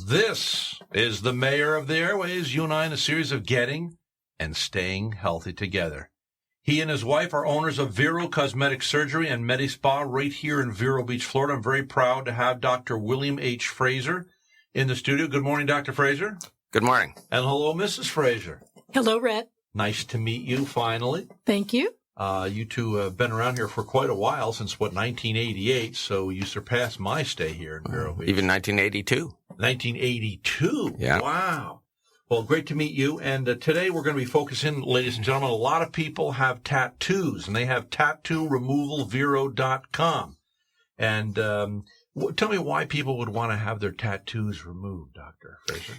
This is the mayor of the airways, you and I, in a series of getting and staying healthy together. He and his wife are owners of Vero Cosmetic Surgery and Medispa right here in Vero Beach, Florida. I'm very proud to have Dr. William H. Frazier in the studio. Good morning, Dr. Frazier. Good morning. And hello, Mrs. Frazier. Hello, Rhett. Nice to meet you, finally. Thank you. You two have been around here for quite a while, since, 1988, so you surpassed my stay here in Vero Beach. Even 1982. 1982? Yeah. Wow. Well, great to meet you. And today we're going to be focusing, ladies and gentlemen, a lot of people have tattoos, and they have tattooremovalvero.com. And tell me why people would want to have their tattoos removed, Dr. Frazier.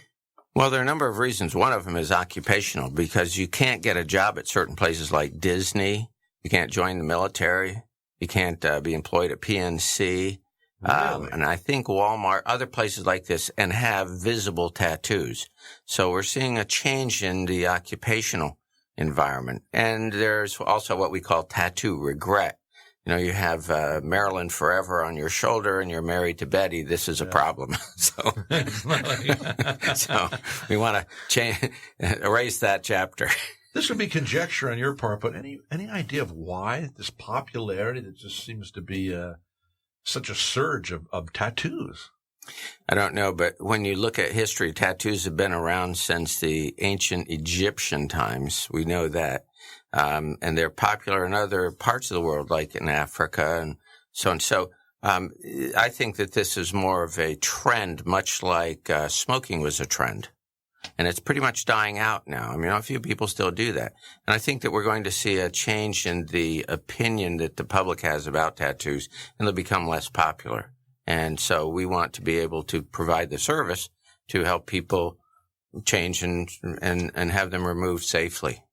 Well, there are a number of reasons. One of them is occupational, because you can't get a job at certain places like Disney. You can't join the military. You can't be employed at PNC. Really? And I think Walmart, other places like this, and have visible tattoos. So we're seeing a change in the occupational environment. And there's also what we call tattoo regret. You know, you have Maryland Forever on your shoulder and you're married to Betty. This is a problem. So we want to erase that chapter. This would be conjecture on your part, but any idea of why this popularity that just seems to be such a surge of tattoos? I don't know, but when you look at history, tattoos have been around since the ancient Egyptian times. We know that. And they're popular in other parts of the world, like in Africa and so on. So I think that this is more of a trend, much like smoking was a trend. And it's pretty much dying out now. I mean, a few people still do that. And I think that we're going to see a change in the opinion that the public has about tattoos, and they'll become less popular. And so we want to be able to provide the service to help people change and have them removed safely.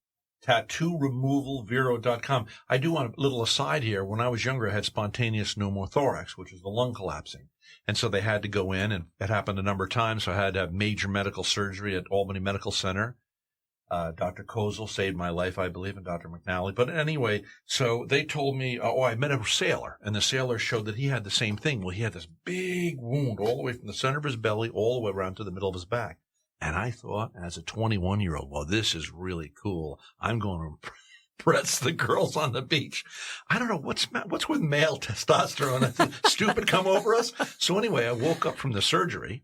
Tattooremovalvero.com. I do want a little aside here. When I was younger, I had spontaneous pneumothorax, which is the lung collapsing. And so they had to go in, and it happened a number of times. So I had to have major medical surgery at Albany Medical Center. Dr. Kozel saved my life, I believe, and Dr. McNally. But anyway, so they told me, I met a sailor, and the sailor showed that he had the same thing. Well, he had this big wound all the way from the center of his belly all the way around to the middle of his back. And I thought, as a 21-year-old, well, this is really cool. I'm going to impress the girls on the beach. I don't know what's with male testosterone. Stupid come over us. So anyway, I woke up from the surgery,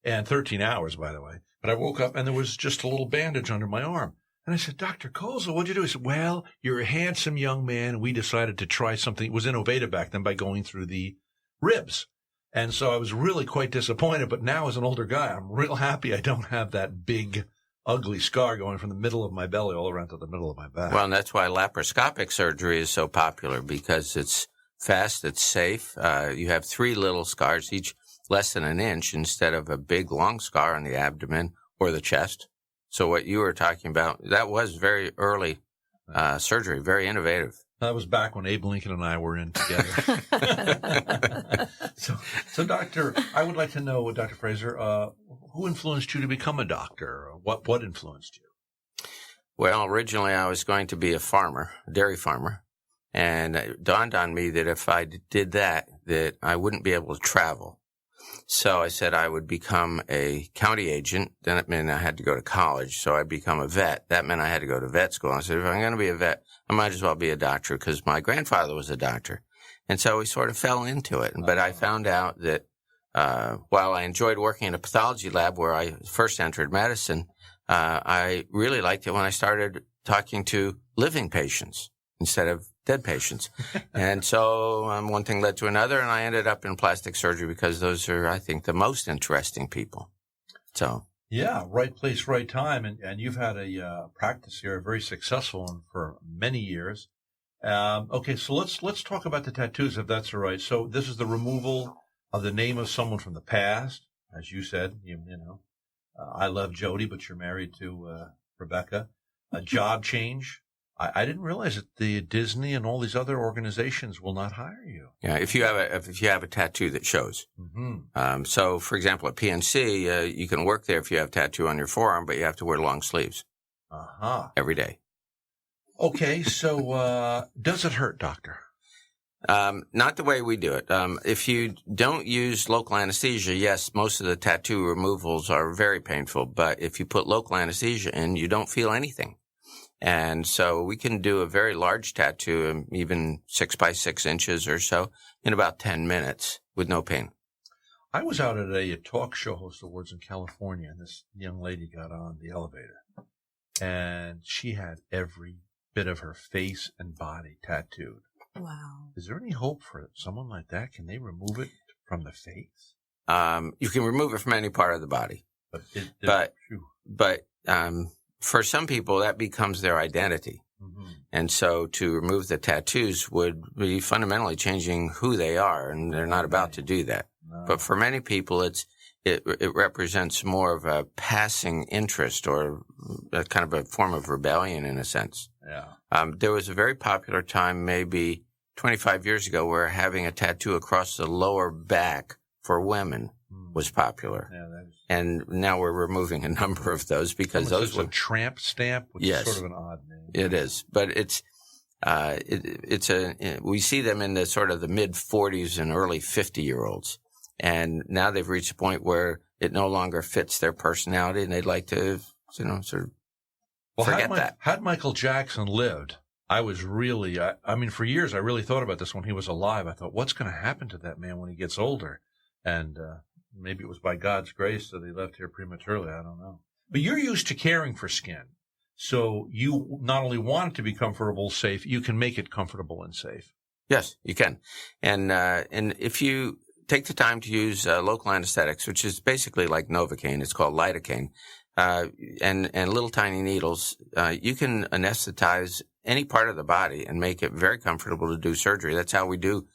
and 13 hours, by the way. But I woke up, and there was just a little bandage under my arm. And I said, Dr. Kozel, what'd you do? He said, well, you're a handsome young man. We decided to try something. It was innovative back then by going through the ribs. And so I was really quite disappointed, but now as an older guy, I'm real happy I don't have that big, ugly scar going from the middle of my belly all around to the middle of my back. Well, and that's why laparoscopic surgery is so popular, because it's fast, it's safe. You have 3 little scars, each less than an inch, instead of a big, long scar on the abdomen or the chest. So what you were talking about, that was very early surgery, very innovative. That was back when Abe Lincoln and I were in together. So, Doctor, I would like to know, Dr. Frazier, who influenced you to become a doctor? What influenced you? Well, originally I was going to be a farmer, a dairy farmer, and it dawned on me that if I did that I wouldn't be able to travel. So I said I would become a county agent. Then it meant I had to go to college. So I'd become a vet. That meant I had to go to vet school. I said, if I'm going to be a vet, I might as well be a doctor, because my grandfather was a doctor. And so we sort of fell into it. But I found out that while I enjoyed working in a pathology lab where I first entered medicine, I really liked it when I started talking to living patients instead of dead patients. And so one thing led to another, and I ended up in plastic surgery because those are, I think, the most interesting people. So yeah, right place, right time. And you've had a practice here, a very successful one for many years. Okay, so let's talk about the tattoos, if that's all right. So this is the removal of the name of someone from the past, as you said. You know, I love Jody, but you're married to Rebecca. A job change. I didn't realize that the Disney and all these other organizations will not hire you. Yeah, if you have a tattoo that shows. Mm-hmm. So, for example, at PNC, you can work there if you have a tattoo on your forearm, but you have to wear long sleeves. Uh-huh. Every day. Okay, so does it hurt, doctor? Not the way we do it. If you don't use local anesthesia, yes, most of the tattoo removals are very painful. But if you put local anesthesia in, you don't feel anything. And so we can do a very large tattoo, even 6 by 6 inches or so, in about 10 minutes with no pain. I was out at a talk show host awards in California, and this young lady got on the elevator, and she had every bit of her face and body tattooed. Wow. Is there any hope for someone like that? Can they remove it from the face? You can remove it from any part of the body. But for some people, that becomes their identity. Mm-hmm. And so to remove the tattoos would be fundamentally changing who they are, and they're not about to do that. No. But for many people, it represents more of a passing interest or a kind of a form of rebellion in a sense. Yeah. There was a very popular time, maybe 25 years ago, where having a tattoo across the lower back for women was popular. Yeah, and now we're removing a number of those because those were a tramp stamp, which is sort of an odd name. It is, but we see them in the sort of the mid 40s and early 50-year-olds. And now they've reached a point where it no longer fits their personality, and they'd like to, sort of forget that. Had Michael Jackson lived, I was really, I mean, for years, I really thought about this when he was alive. I thought, what's going to happen to that man when he gets older? And maybe it was by God's grace that he left here prematurely. I don't know. But you're used to caring for skin. So you not only want it to be comfortable, safe, you can make it comfortable and safe. Yes, you can. And if you take the time to use local anesthetics, which is basically like Novocaine, it's called lidocaine, and little tiny needles, you can anesthetize any part of the body and make it very comfortable to do surgery. That's how we do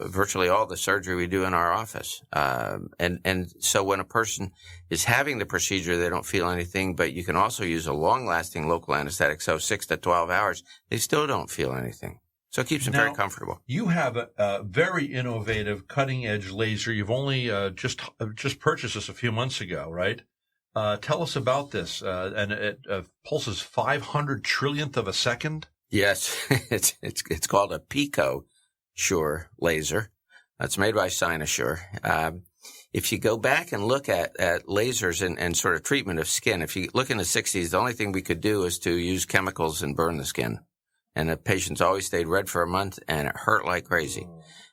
virtually all the surgery we do in our office. And so when a person is having the procedure, they don't feel anything, but you can also use a long-lasting local anesthetic, so 6 to 12 hours, they still don't feel anything. So it keeps them very comfortable. You have a very innovative, cutting-edge laser. You've only just purchased this a few months ago, right? Tell us about this. And it pulses 500 trillionth of a second? Yes, it's called a PicoSure laser. It's made by Cynosure. If you go back and look at lasers and sort of treatment of skin, if you look in the 60s, the only thing we could do is to use chemicals and burn the skin. And the patients always stayed red for a month, and it hurt like crazy.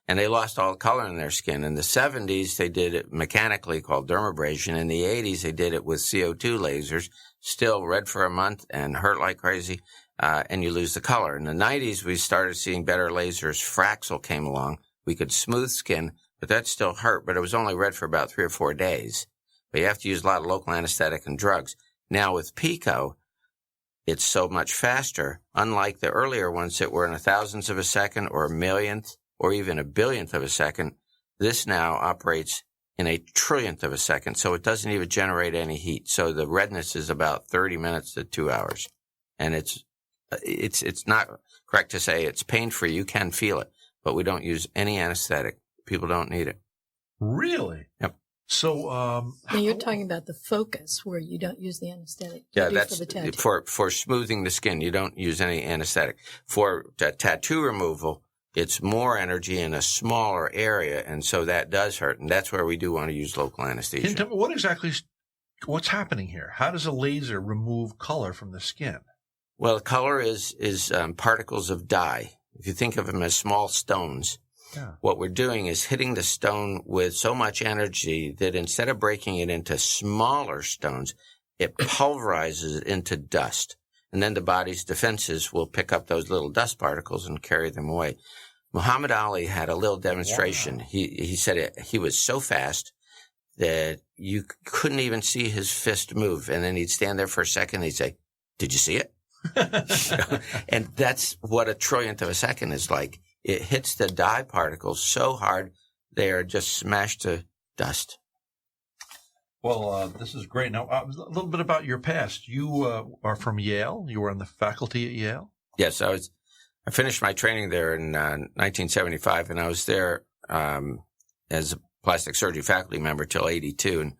And they lost all the color in their skin. In the 70s, they did it mechanically, called dermabrasion. In the 80s, they did it with CO2 lasers, still red for a month and hurt like crazy, and you lose the color. In the 90s, we started seeing better lasers. Fraxel came along. We could smooth skin, but that still hurt, but it was only red for about 3 or 4 days. But you have to use a lot of local anesthetic and drugs. Now with Pico, it's so much faster, unlike the earlier ones that were in a thousandth of a second or a millionth or even a billionth of a second. This now operates in a trillionth of a second, so it doesn't even generate any heat. So the redness is about 30 minutes to 2 hours. And it's not correct to say it's pain-free. You can feel it, but we don't use any anesthetic. People don't need it. Really? Yep. So, now you're talking about the focus where you don't use the anesthetic. Yeah, that's for smoothing the skin. You don't use any anesthetic. For tattoo removal, it's more energy in a smaller area, and so that does hurt, and that's where we do want to use local anesthesia. Can you tell me what's happening here? How does a laser remove color from the skin? Well, color is particles of dye. If you think of them as small stones. Yeah. What we're doing is hitting the stone with so much energy that instead of breaking it into smaller stones, it pulverizes it into dust. And then the body's defenses will pick up those little dust particles and carry them away. Muhammad Ali had a little demonstration. Wow. He said he was so fast that you couldn't even see his fist move. And then he'd stand there for a second and he'd say, "Did you see it?" And that's what a trillionth of a second is like. It hits the dye particles so hard they are just smashed to dust. Well, this is great. Now, a little bit about your past. You are from Yale. You were on the faculty at Yale. Yes, I finished my training there in 1975, and I was there as a plastic surgery faculty member till 82, and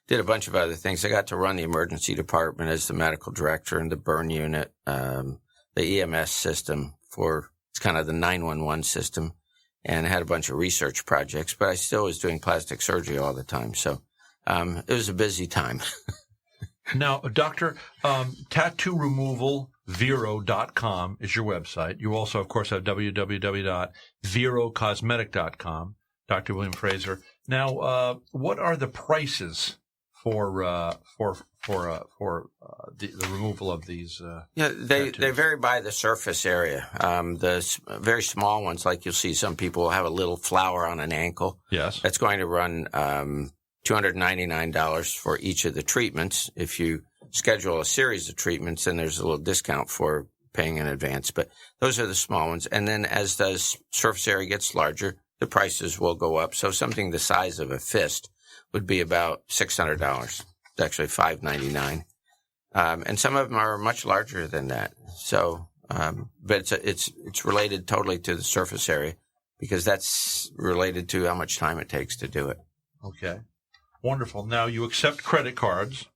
did a bunch of other things. I got to run the emergency department as the medical director and the burn unit, the EMS system for It's kind of the 911 system, and I had a bunch of research projects, but I still was doing plastic surgery all the time. So it was a busy time. Now, Doctor, tattoo removal Vero.com is your website. You also, of course, have www.verocosmetic.com. Dr. William Frazier. Now, what are the prices for the removal of these? They vary by the surface area. The very small ones, like you'll see, some people will have a little flower on an ankle. Yes, that's going to run $299 for each of the treatments. If you schedule a series of treatments, then there's a little discount for paying in advance. But those are the small ones. And then as the surface area gets larger, the prices will go up. So something the size of a fist would be about $600. It's actually $599. And some of them are much larger than that. So, but it's related totally to the surface area because that's related to how much time it takes to do it. Okay. Wonderful. Now, you accept credit cards.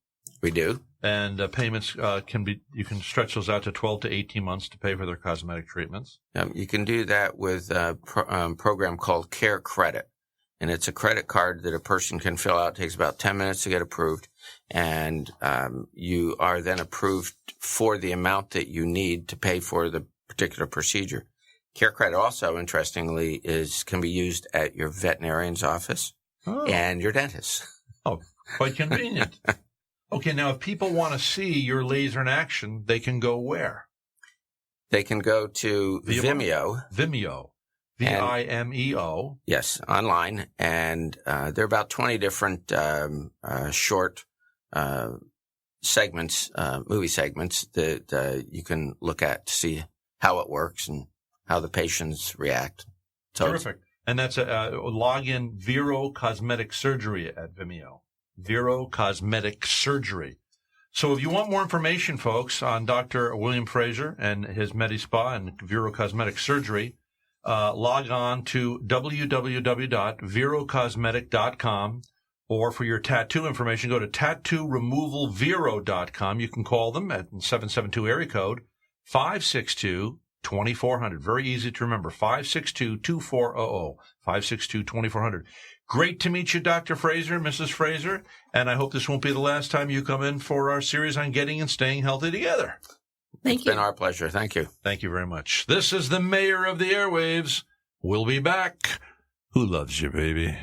We do. And payments you can stretch those out to 12 to 18 months to pay for their cosmetic treatments. You can do that with a program called Care Credit. And it's a credit card that a person can fill out. It takes about 10 minutes to get approved. And you are then approved for the amount that you need to pay for the particular procedure. Care Credit also, interestingly, can be used at your veterinarian's office and your dentist. Oh, quite convenient. Okay, now if people want to see your laser in action, they can go where? They can go to Vimeo. Vimeo. Vimeo. Yes, online. And there are about 20 different short segments, movie segments that you can look at to see how it works and how the patients react. So terrific. And that's log in Vero Cosmetic Surgery at Vimeo. Vero Cosmetic Surgery. So if you want more information, folks, on Dr. William Frazier and his Medispa and Vero Cosmetic Surgery, log on to www.verocosmetic.com, or for your tattoo information, go to tattooremovalvero.com. You can call them at 772 area code 562-2400. Very easy to remember, 562-2400, 562-2400. Great to meet you, Dr. Frazier, Mrs. Frazier, and I hope this won't be the last time you come in for our series on getting and staying healthy together. Thank you. It's been our pleasure. Thank you. Thank you very much. This is the mayor of the airwaves. We'll be back. Who loves you, baby?